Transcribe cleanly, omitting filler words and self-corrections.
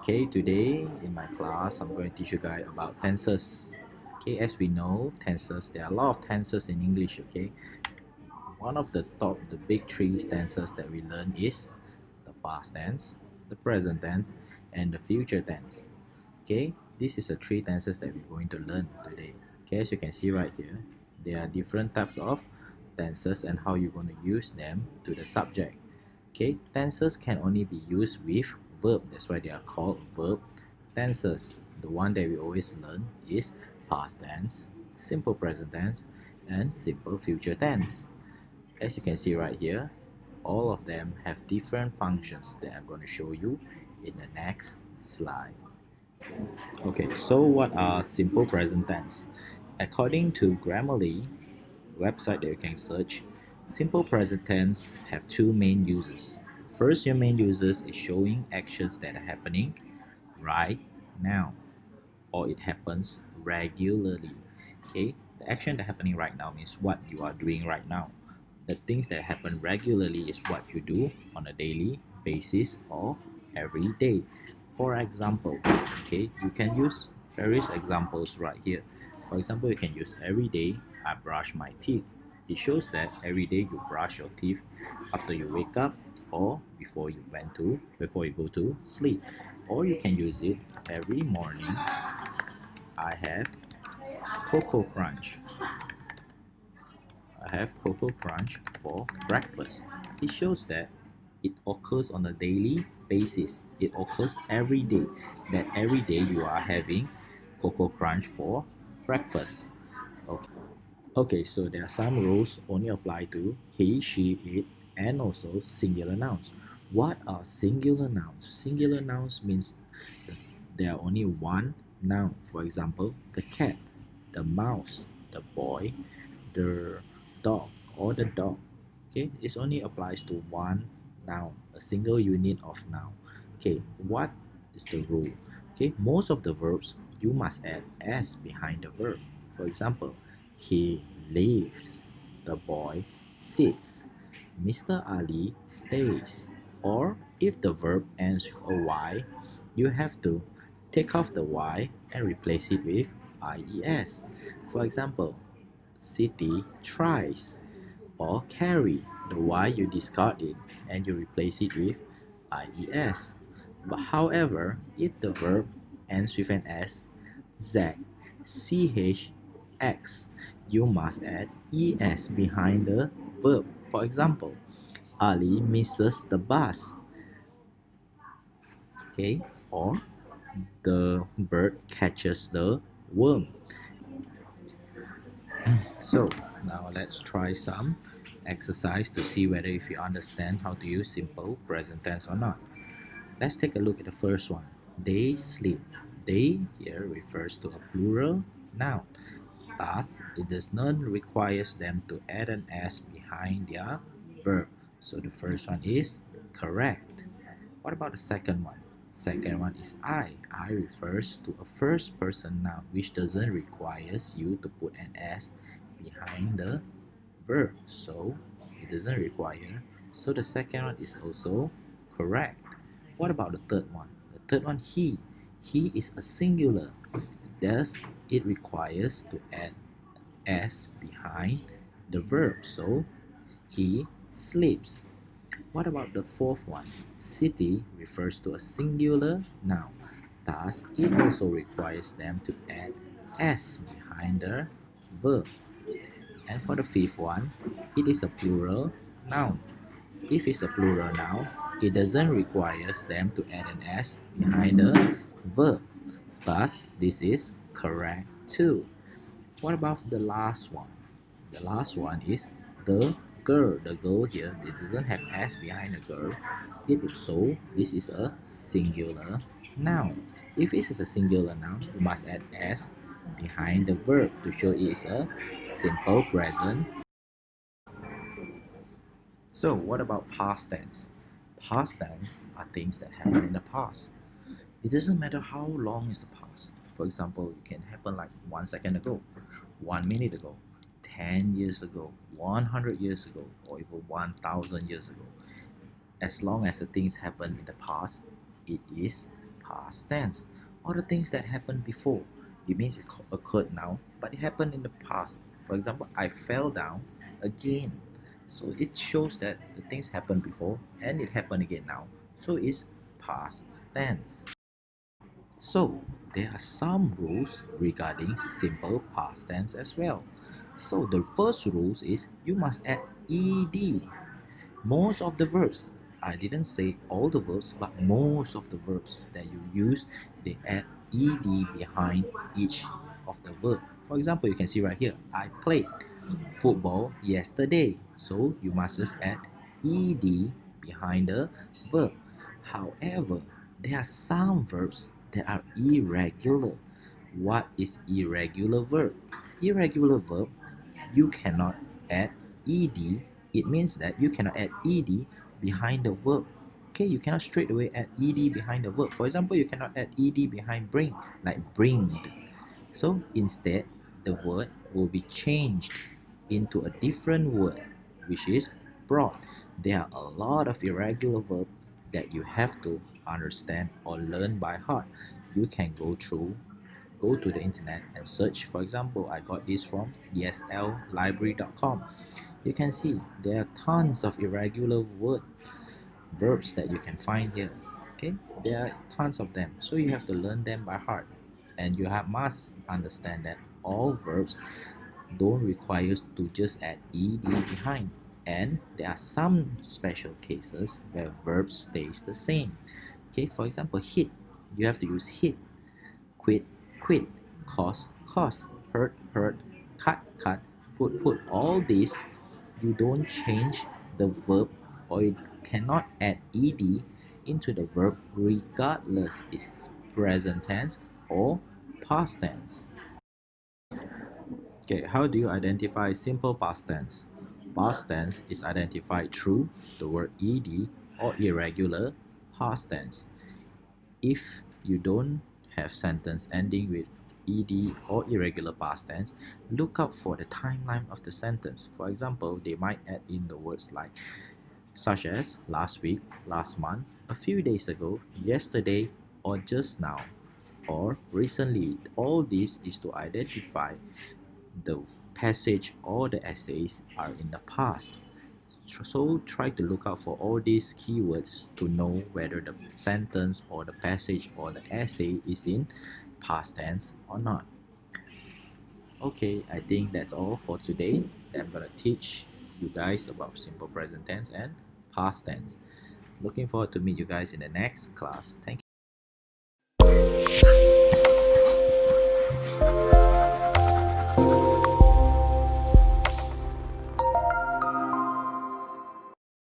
Okay, today in my class, I'm going to teach you guys about tenses. Okay, as we know, tenses, there are a lot of tenses in English. Okay, one of the big three tenses that we learn is the past tense, the present tense, and the future tense. Okay, this is the three tenses that we're going to learn today. Okay, as you can see right here, there are different types of tenses and how you're going to use them to the subject. Okay, tenses can only be used with verb. That's why they are called verb tenses. The one that we always learn is past tense, simple present tense, and simple future tense. As you can see right here, all of them have different functions that I'm going to show you in the next slide. Okay, so what are simple present tense? According to Grammarly website that you can search, simple present tense have two main uses. First, your main uses is showing actions that are happening right now, or it happens regularly. Okay, the action that happening right now means what you are doing right now. The things that happen regularly is what you do on a daily basis or every day. For example, okay, you can use various examples right here. For example, you can use every day I brush my teeth. It shows that every day you brush your teeth after you wake up or before you go to sleep. Or you can use it every morning I have Cocoa Crunch. I have Cocoa Crunch for breakfast. It shows that it occurs on a daily basis. It occurs every day. That every day you are having Cocoa Crunch for breakfast. Okay. Okay, so there are some rules only apply to he, she, it, and also singular nouns. What are singular nouns? Singular nouns means that there are only one noun. For example, the cat, the mouse, the boy, the dog, or the dog. Okay, it only applies to one noun, a single unit of noun. Okay, what is the rule? Okay, most of the verbs you must add s behind the verb. For example, he lives, the boy sits, Mr. Ali stays. Or if the verb ends with a y, you have to take off the y and replace it with ies. For example, city tries, or carry. The y you discard it and you replace it with ies. But however, if the verb ends with an s, z, ch, x, you must add es behind the verb. For example, Ali misses the bus. Okay, or the bird catches the worm. So now let's try some exercise to see whether if you understand how to use simple present tense or not. Let's take a look at the first one. They sleep. They here refers to a plural noun. Thus, it does not require them to add an s behind their verb. So the first one is correct. What about the second one? Second one is I. I refers to a first person noun which doesn't require you to put an s behind the verb. So it doesn't require. So the second one is also correct. What about the third one? The third one, he. He is a singular. Thus, it requires to add s behind the verb. So he sleeps. What about the fourth one? City refers to a singular noun. Thus, it also requires them to add s behind the verb. And for the fifth one, it is a plural noun. If it's a plural noun, it doesn't require them to add an s behind the verb. Thus, this is correct too. What about the last one? The last one is the girl. The girl here, it doesn't have s behind the girl. So this is a singular noun. If it is a singular noun, you must add s behind the verb to show it is a simple present. So what about past tense? Past tense are things that happen in the past. It doesn't matter how long is the past. For example, it can happen like 1 second ago, 1 minute ago, 10 years ago, 100 years ago, or even 1000 years ago. As long as the things happen in the past, it is past tense. All the things that happened before, it means it occurred now, but it happened in the past. For example, I fell down again. So it shows that the things happened before and it happened again now. So it's past tense. So there are some rules regarding simple past tense as well. So the first rules is you must add ed. Most of the verbs, I didn't say all the verbs, but most of the verbs that you use, they add ed behind each of the verb. For example, you can see right here, I played football yesterday. So you must just add ed behind the verb. However, there are some verbs that are irregular. What is irregular verb? Irregular verb, you cannot add ed. It means that you cannot add ed behind the verb. Okay, you cannot straight away add ed behind the verb. For example, you cannot add ed behind bring, like bringed. So instead, the word will be changed into a different word, which is brought. There are a lot of irregular verbs that you have to understand or learn by heart. You can go to the internet and search. For example, I got this from esllibrary.com. You can see there are tons of irregular verbs that you can find here. Okay, there are tons of them, so you have to learn them by heart, and you must understand that all verbs don't require to just add ed behind, and there are some special cases where verbs stays the same. Okay, for example, hit, you have to use hit. Quit, quit. Cost, cost. Hurt, hurt. Cut, cut. Put, put. All these, you don't change the verb, or you cannot add ed into the verb regardless it's present tense or past tense. Okay, how do you identify simple past tense? Past tense is identified through the word ed or irregular past tense. If you don't have sentence ending with ed or irregular past tense, look out for the timeline of the sentence. For example, they might add in the words like such as last week, last month, a few days ago, yesterday, or just now, or recently. All this is to identify the passage or the essays are in the past. So try to look out for all these keywords to know whether the sentence or the passage or the essay is in past tense or not. Okay, I think that's all for today. I'm gonna teach you guys about simple present tense and past tense. Looking forward to meet you guys in the next class. Thank you.